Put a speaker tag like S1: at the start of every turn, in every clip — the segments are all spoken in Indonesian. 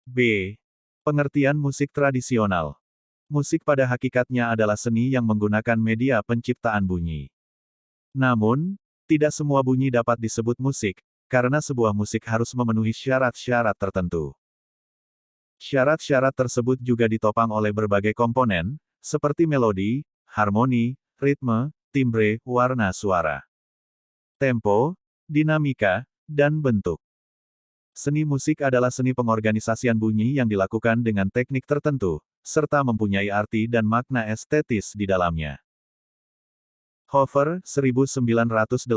S1: B. Pengertian musik tradisional. Musik pada hakikatnya adalah seni yang menggunakan media penciptaan bunyi. Namun, tidak semua bunyi dapat disebut musik, karena sebuah musik harus memenuhi syarat-syarat tertentu. Syarat-syarat tersebut juga ditopang oleh berbagai komponen, seperti melodi, harmoni, ritme, timbre, warna suara, tempo, dinamika, dan bentuk. Seni musik adalah seni pengorganisasian bunyi yang dilakukan dengan teknik tertentu, serta mempunyai arti dan makna estetis di dalamnya. Hofer, 1985-22,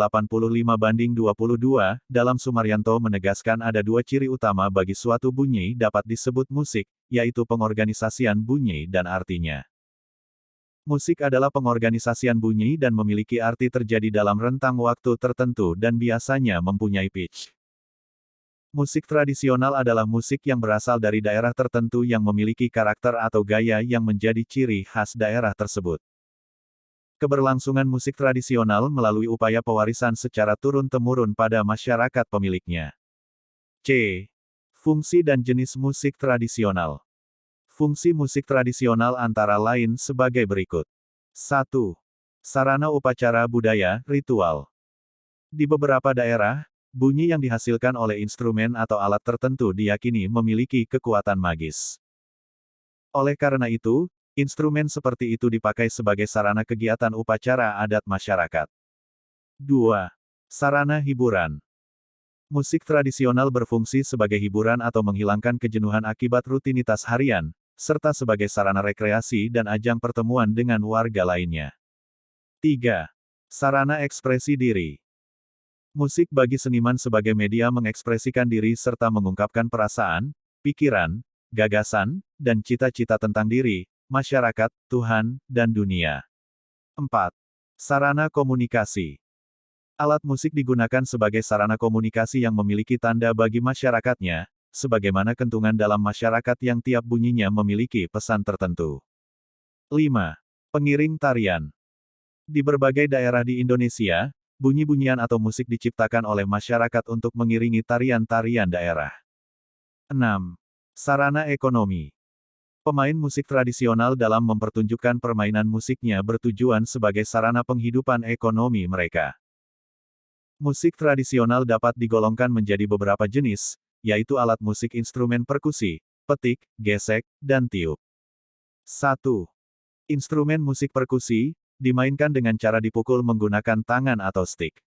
S1: dalam Sumaryanto menegaskan ada dua ciri utama bagi suatu bunyi dapat disebut musik, yaitu pengorganisasian bunyi dan artinya. Musik adalah pengorganisasian bunyi dan memiliki arti terjadi dalam rentang waktu tertentu dan biasanya mempunyai pitch. Musik tradisional adalah musik yang berasal dari daerah tertentu yang memiliki karakter atau gaya yang menjadi ciri khas daerah tersebut. Keberlangsungan musik tradisional melalui upaya pewarisan secara turun-temurun pada masyarakat pemiliknya. C. Fungsi dan jenis musik tradisional. Fungsi musik tradisional antara lain sebagai berikut. 1. Sarana upacara budaya, ritual. Di beberapa daerah, bunyi yang dihasilkan oleh instrumen atau alat tertentu diyakini memiliki kekuatan magis. Oleh karena itu, instrumen seperti itu dipakai sebagai sarana kegiatan upacara adat masyarakat. 2. Sarana hiburan. Musik tradisional berfungsi sebagai hiburan atau menghilangkan kejenuhan akibat rutinitas harian, serta sebagai sarana rekreasi dan ajang pertemuan dengan warga lainnya. 3. Sarana ekspresi diri. Musik bagi seniman sebagai media mengekspresikan diri serta mengungkapkan perasaan, pikiran, gagasan, dan cita-cita tentang diri, masyarakat, Tuhan, dan dunia. 4. Sarana komunikasi. Alat musik digunakan sebagai sarana komunikasi yang memiliki tanda bagi masyarakatnya, sebagaimana kentungan dalam masyarakat yang tiap bunyinya memiliki pesan tertentu. 5. Pengiring tarian. Di berbagai daerah di Indonesia, bunyi-bunyian atau musik diciptakan oleh masyarakat untuk mengiringi tarian-tarian daerah. 6. Sarana ekonomi. Pemain musik tradisional dalam mempertunjukkan permainan musiknya bertujuan sebagai sarana penghidupan ekonomi mereka. Musik tradisional dapat digolongkan menjadi beberapa jenis, yaitu alat musik instrumen perkusi, petik, gesek, dan tiup. 1. Instrumen musik perkusi, dimainkan dengan cara dipukul menggunakan tangan atau stick.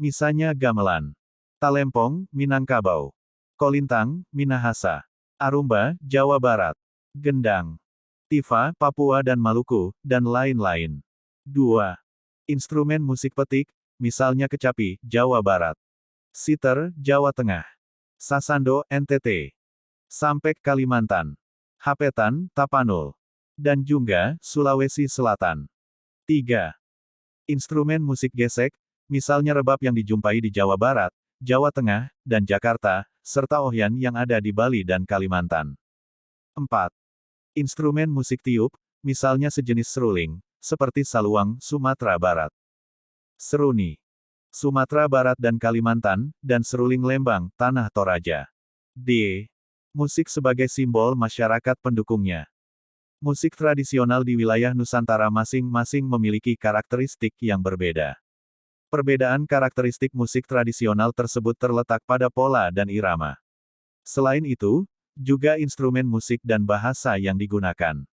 S1: Misalnya gamelan, talempong, Minangkabau, kolintang, Minahasa, arumba, Jawa Barat, gendang, tifa, Papua dan Maluku, dan lain-lain. 2. Instrumen musik petik, misalnya kecapi, Jawa Barat, siter, Jawa Tengah, sasando, NTT, sampek, Kalimantan, hapetan, Tapanul, dan jungga, Sulawesi Selatan. 3. Instrumen musik gesek, misalnya rebab yang dijumpai di Jawa Barat, Jawa Tengah, dan Jakarta, serta ohyan yang ada di Bali dan Kalimantan. 4. Instrumen musik tiup, misalnya sejenis seruling, seperti saluang, Sumatera Barat, seruni, Sumatera Barat dan Kalimantan, dan seruling Lembang, Tanah Toraja. D. Musik sebagai simbol masyarakat pendukungnya. Musik tradisional di wilayah Nusantara masing-masing memiliki karakteristik yang berbeda. Perbedaan karakteristik musik tradisional tersebut terletak pada pola dan irama. Selain itu, juga instrumen musik dan bahasa yang digunakan.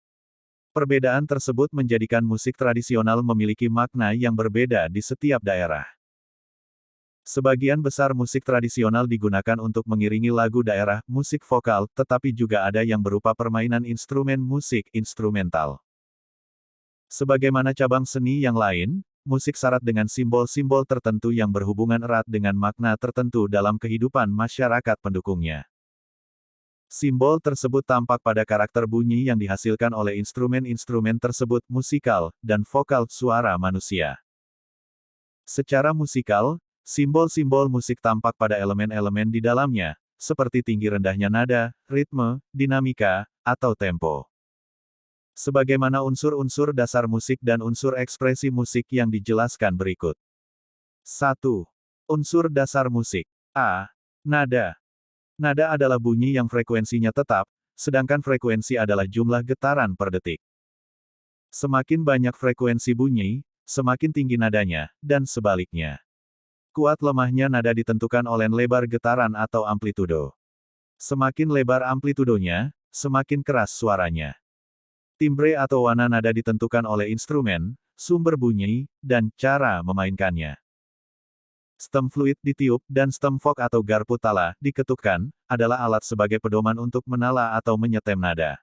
S1: Perbedaan tersebut menjadikan musik tradisional memiliki makna yang berbeda di setiap daerah. Sebagian besar musik tradisional digunakan untuk mengiringi lagu daerah, musik vokal, tetapi juga ada yang berupa permainan instrumen musik instrumental. Sebagaimana cabang seni yang lain, musik syarat dengan simbol-simbol tertentu yang berhubungan erat dengan makna tertentu dalam kehidupan masyarakat pendukungnya. Simbol tersebut tampak pada karakter bunyi yang dihasilkan oleh instrumen-instrumen tersebut, musikal, dan vokal, suara manusia. Secara musikal, simbol-simbol musik tampak pada elemen-elemen di dalamnya, seperti tinggi rendahnya nada, ritme, dinamika, atau tempo. Sebagaimana unsur-unsur dasar musik dan unsur ekspresi musik yang dijelaskan berikut. 1. Unsur dasar musik. A. Nada. Nada adalah bunyi yang frekuensinya tetap, sedangkan frekuensi adalah jumlah getaran per detik. Semakin banyak frekuensi bunyi, semakin tinggi nadanya, dan sebaliknya. Kuat lemahnya nada ditentukan oleh lebar getaran atau amplitudo. Semakin lebar amplitudonya, semakin keras suaranya. Timbre atau warna nada ditentukan oleh instrumen, sumber bunyi, dan cara memainkannya. Stem fluid ditiup dan stem fork atau garpu tala diketukkan, adalah alat sebagai pedoman untuk menala atau menyetem nada.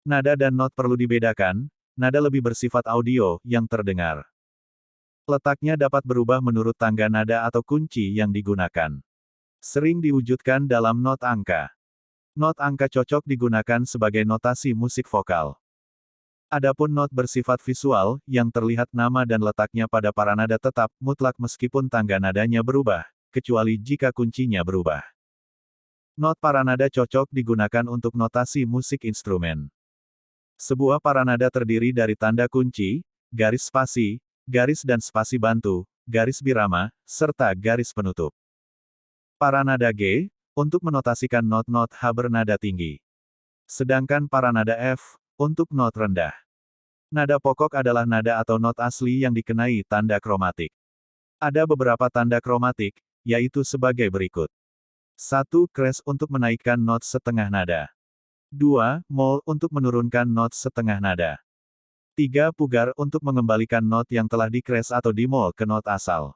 S1: Nada dan not perlu dibedakan, nada lebih bersifat audio yang terdengar. Letaknya dapat berubah menurut tangga nada atau kunci yang digunakan. Sering diwujudkan dalam not angka. Not angka cocok digunakan sebagai notasi musik vokal. Adapun not bersifat visual, yang terlihat nama dan letaknya pada paranada tetap, mutlak meskipun tangga nadanya berubah, kecuali jika kuncinya berubah. Not paranada cocok digunakan untuk notasi musik instrumen. Sebuah paranada terdiri dari tanda kunci, garis spasi, garis dan spasi bantu, garis birama, serta garis penutup. Paranada G, untuk menotasikan not-not H bernada tinggi. Sedangkan paranada F, untuk not rendah. Nada pokok adalah nada atau not asli yang dikenai tanda kromatik. Ada beberapa tanda kromatik, yaitu sebagai berikut. 1. Crash untuk menaikkan not setengah nada. 2. Mol untuk menurunkan not setengah nada. 3. Pugar untuk mengembalikan not yang telah di-crash atau di-mol ke not asal.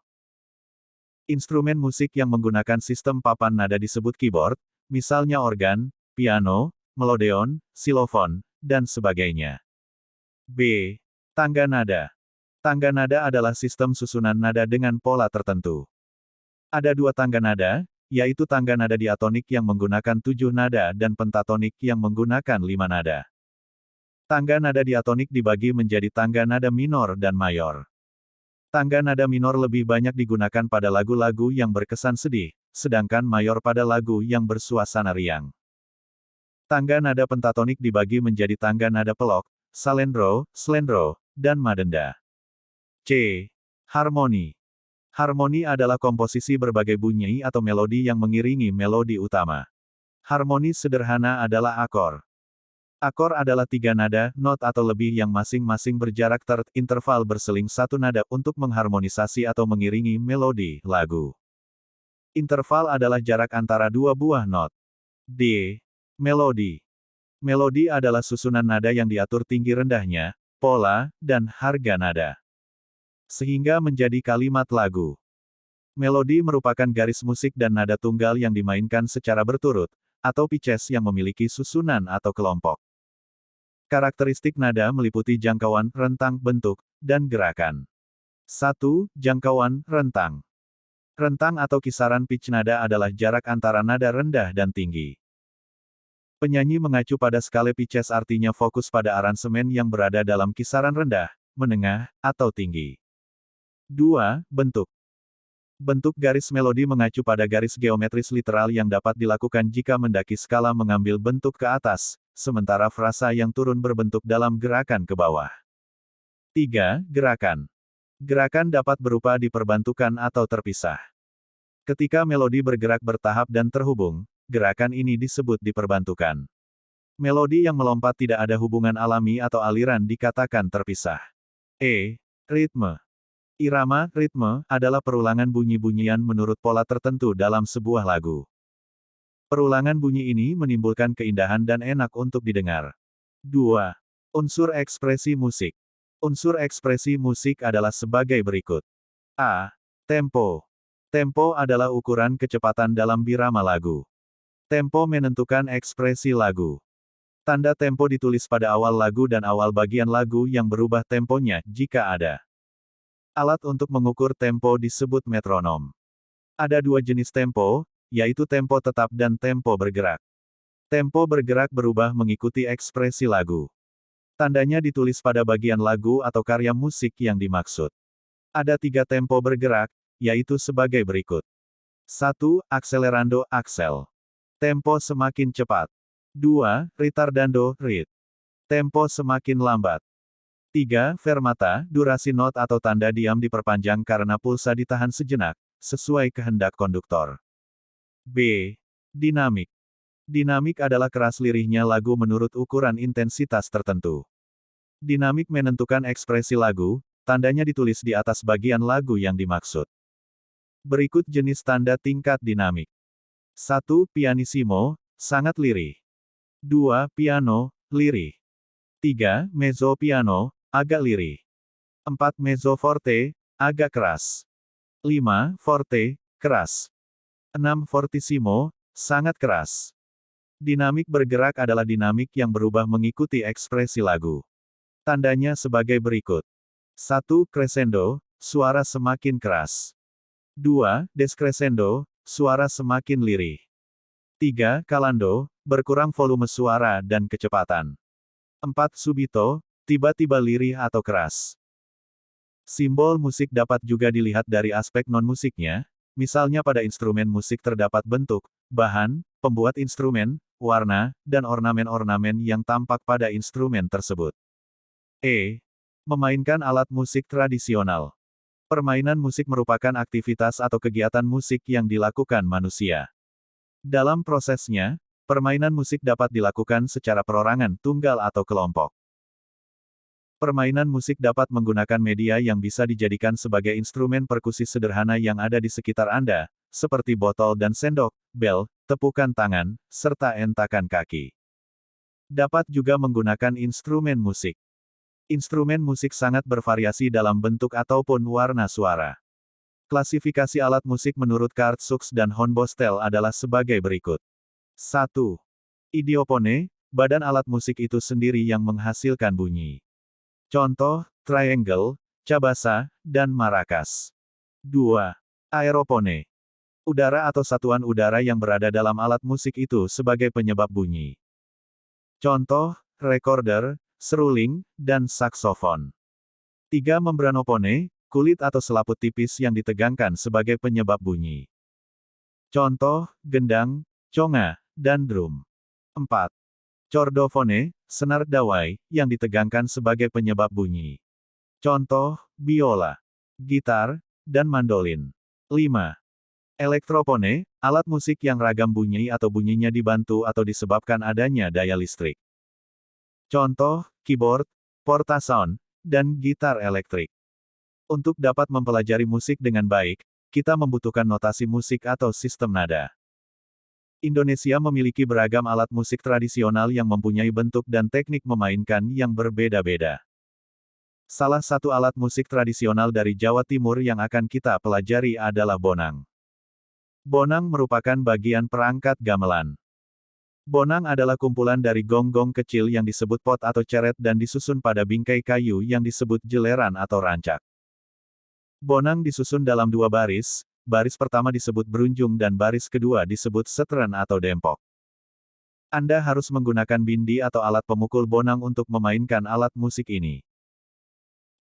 S1: Instrumen musik yang menggunakan sistem papan nada disebut keyboard, misalnya organ, piano, melodeon, xilofon, dan sebagainya. B. Tangga nada. Tangga nada adalah sistem susunan nada dengan pola tertentu. Ada dua tangga nada, yaitu tangga nada diatonik yang menggunakan 7 nada dan pentatonik yang menggunakan 5 nada. Tangga nada diatonik dibagi menjadi tangga nada minor dan mayor. Tangga nada minor lebih banyak digunakan pada lagu-lagu yang berkesan sedih, sedangkan mayor pada lagu yang bersuasana riang. Tangga nada pentatonik dibagi menjadi tangga nada pelok, salendro, slendro, dan madenda. C. Harmoni. Harmoni adalah komposisi berbagai bunyi atau melodi yang mengiringi melodi utama. Harmoni sederhana adalah akor. Akor adalah 3 nada, not atau lebih yang masing-masing berjarak interval berseling 1 nada untuk mengharmonisasi atau mengiringi melodi lagu. Interval adalah jarak antara 2 buah not. D. Melodi. Melodi adalah susunan nada yang diatur tinggi rendahnya, pola, dan harga nada. Sehingga menjadi kalimat lagu. Melodi merupakan garis musik dan nada tunggal yang dimainkan secara berturut, atau pitches yang memiliki susunan atau kelompok. Karakteristik nada meliputi jangkauan, rentang, bentuk, dan gerakan. 1. Jangkauan, rentang. Rentang atau kisaran pitch nada adalah jarak antara nada rendah dan tinggi. Penyanyi mengacu pada skala pitches artinya fokus pada aransemen yang berada dalam kisaran rendah, menengah, atau tinggi. 2. Bentuk. Bentuk garis melodi mengacu pada garis geometris literal yang dapat dilakukan jika mendaki skala mengambil bentuk ke atas, sementara frasa yang turun berbentuk dalam gerakan ke bawah. 3. Gerakan. Gerakan dapat berupa diperbantukan atau terpisah. Ketika melodi bergerak bertahap dan terhubung, gerakan ini disebut diperbantukan. Melodi yang melompat tidak ada hubungan alami atau aliran dikatakan terpisah. E. Ritme. Irama, ritme, adalah perulangan bunyi-bunyian menurut pola tertentu dalam sebuah lagu. Perulangan bunyi ini menimbulkan keindahan dan enak untuk didengar. 2. Unsur ekspresi musik. Unsur ekspresi musik adalah sebagai berikut. A. Tempo. Tempo adalah ukuran kecepatan dalam birama lagu. Tempo menentukan ekspresi lagu. Tanda tempo ditulis pada awal lagu dan awal bagian lagu yang berubah temponya jika ada. Alat untuk mengukur tempo disebut metronom. Ada 2 jenis tempo, yaitu tempo tetap dan tempo bergerak. Tempo bergerak berubah mengikuti ekspresi lagu. Tandanya ditulis pada bagian lagu atau karya musik yang dimaksud. Ada 3 tempo bergerak, yaitu sebagai berikut. 1. Accelerando, aksel. Tempo semakin cepat. 2. Retardando, rit. Tempo semakin lambat. 3. Fermata, durasi not atau tanda diam diperpanjang karena pulsa ditahan sejenak, sesuai kehendak konduktor. B. Dinamik. Dinamik adalah keras lirihnya lagu menurut ukuran intensitas tertentu. Dinamik menentukan ekspresi lagu, tandanya ditulis di atas bagian lagu yang dimaksud. Berikut jenis tanda tingkat dinamik. 1. Pianissimo, sangat lirih. 2. Piano, lirih. 3. Mezzo piano, agak lirih. 4. Mezzo forte, agak keras. 5. Forte, keras. 6. Fortissimo, sangat keras. Dinamik bergerak adalah dinamik yang berubah mengikuti ekspresi lagu. Tandanya sebagai berikut. 1. Crescendo, suara semakin keras. 2. Descrescendo, suara semakin lirih. 3. Calando, berkurang volume suara dan kecepatan. 4. Subito, tiba-tiba lirih atau keras. Simbol musik dapat juga dilihat dari aspek non-musiknya, misalnya pada instrumen musik terdapat bentuk, bahan, pembuat instrumen, warna, dan ornamen-ornamen yang tampak pada instrumen tersebut. Memainkan alat musik tradisional. Permainan musik merupakan aktivitas atau kegiatan musik yang dilakukan manusia. Dalam prosesnya, permainan musik dapat dilakukan secara perorangan, tunggal atau kelompok. Permainan musik dapat menggunakan media yang bisa dijadikan sebagai instrumen perkusi sederhana yang ada di sekitar Anda, seperti botol dan sendok, bel, tepukan tangan, serta entakan kaki. Dapat juga menggunakan instrumen musik. Instrumen musik sangat bervariasi dalam bentuk ataupun warna suara. Klasifikasi alat musik menurut Cart Suggs dan Hornbostel adalah sebagai berikut. 1. Idiopone, badan alat musik itu sendiri yang menghasilkan bunyi. Contoh, triangle, cabasa, dan maracas. 2. Aeropone. Udara atau satuan udara yang berada dalam alat musik itu sebagai penyebab bunyi. Contoh, recorder, seruling, dan saksofon. 3. Membranopone, kulit atau selaput tipis yang ditegangkan sebagai penyebab bunyi. Contoh, gendang, conga, dan drum. 4. Chordofone, senar dawai, yang ditegangkan sebagai penyebab bunyi. Contoh, biola, gitar, dan mandolin. 5. Elektropone, alat musik yang ragam bunyi atau bunyinya dibantu atau disebabkan adanya daya listrik. Contoh, keyboard, portasound, dan gitar elektrik. Untuk dapat mempelajari musik dengan baik, kita membutuhkan notasi musik atau sistem nada. Indonesia memiliki beragam alat musik tradisional yang mempunyai bentuk dan teknik memainkan yang berbeda-beda. Salah satu alat musik tradisional dari Jawa Timur yang akan kita pelajari adalah bonang. Bonang merupakan bagian perangkat gamelan. Bonang adalah kumpulan dari gong-gong kecil yang disebut pot atau ceret dan disusun pada bingkai kayu yang disebut jeleran atau rancak. Bonang disusun dalam dua baris, baris pertama disebut berunjung dan baris kedua disebut setren atau dempok. Anda harus menggunakan bindi atau alat pemukul bonang untuk memainkan alat musik ini.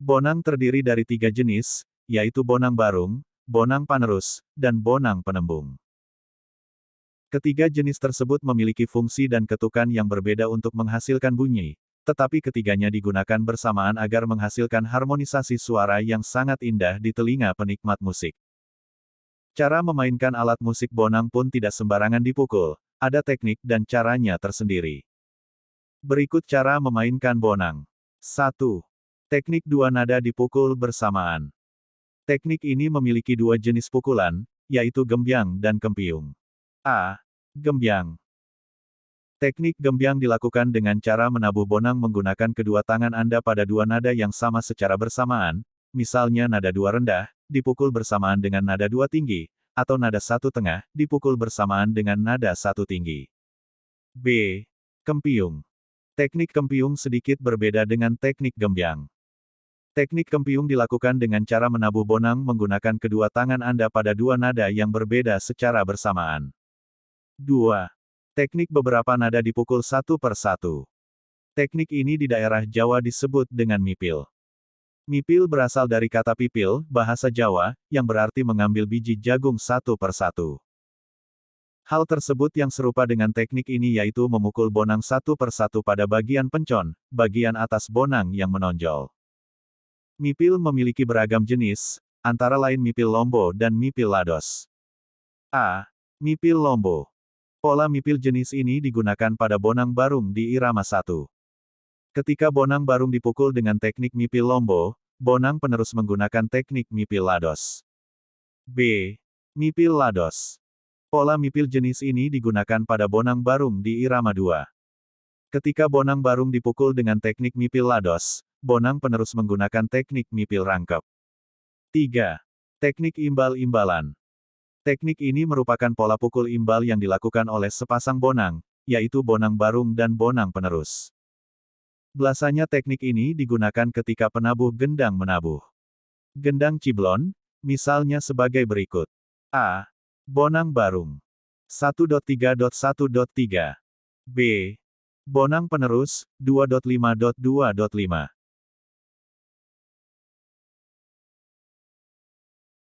S1: Bonang terdiri dari 3 jenis, yaitu bonang barung, bonang panerus, dan bonang penembung. Ketiga jenis tersebut memiliki fungsi dan ketukan yang berbeda untuk menghasilkan bunyi, tetapi ketiganya digunakan bersamaan agar menghasilkan harmonisasi suara yang sangat indah di telinga penikmat musik. Cara memainkan alat musik bonang pun tidak sembarangan dipukul, ada teknik dan caranya tersendiri. Berikut cara memainkan bonang. 1. Teknik dua nada dipukul bersamaan. Teknik ini memiliki 2 jenis pukulan, yaitu gembyang dan kempiung. Gembyang. Teknik gembyang dilakukan dengan cara menabuh bonang menggunakan kedua tangan Anda pada 2 nada yang sama secara bersamaan, misalnya nada 2 rendah, dipukul bersamaan dengan nada 2 tinggi, atau nada 1 tengah, dipukul bersamaan dengan nada 1 tinggi. Kempiung. Teknik kempiung sedikit berbeda dengan teknik gembyang. Teknik kempiung dilakukan dengan cara menabuh bonang menggunakan kedua tangan Anda pada 2 nada yang berbeda secara bersamaan. 2. Teknik beberapa nada dipukul satu per satu. Teknik ini di daerah Jawa disebut dengan mipil. Mipil berasal dari kata pipil, bahasa Jawa, yang berarti mengambil biji jagung satu per satu. Hal tersebut yang serupa dengan teknik ini yaitu memukul bonang satu per satu pada bagian pencon, bagian atas bonang yang menonjol. Mipil memiliki beragam jenis, antara lain mipil lombo dan mipil lados. Mipil lombo. Pola mipil jenis ini digunakan pada bonang barung di irama 1. Ketika bonang barung dipukul dengan teknik mipil lombo, bonang penerus menggunakan teknik mipil lados. B. Mipil lados. Pola mipil jenis ini digunakan pada bonang barung di irama 2. Ketika bonang barung dipukul dengan teknik mipil lados, bonang penerus menggunakan teknik mipil rangkep. 3. Teknik imbal-imbalan. Teknik ini merupakan pola pukul imbal yang dilakukan oleh sepasang bonang, yaitu bonang barung dan bonang penerus. Biasanya teknik ini digunakan ketika penabuh gendang menabuh gendang ciblon, misalnya sebagai berikut. A. Bonang barung. 1.3.1.3. B. Bonang penerus, 2.5.2.5.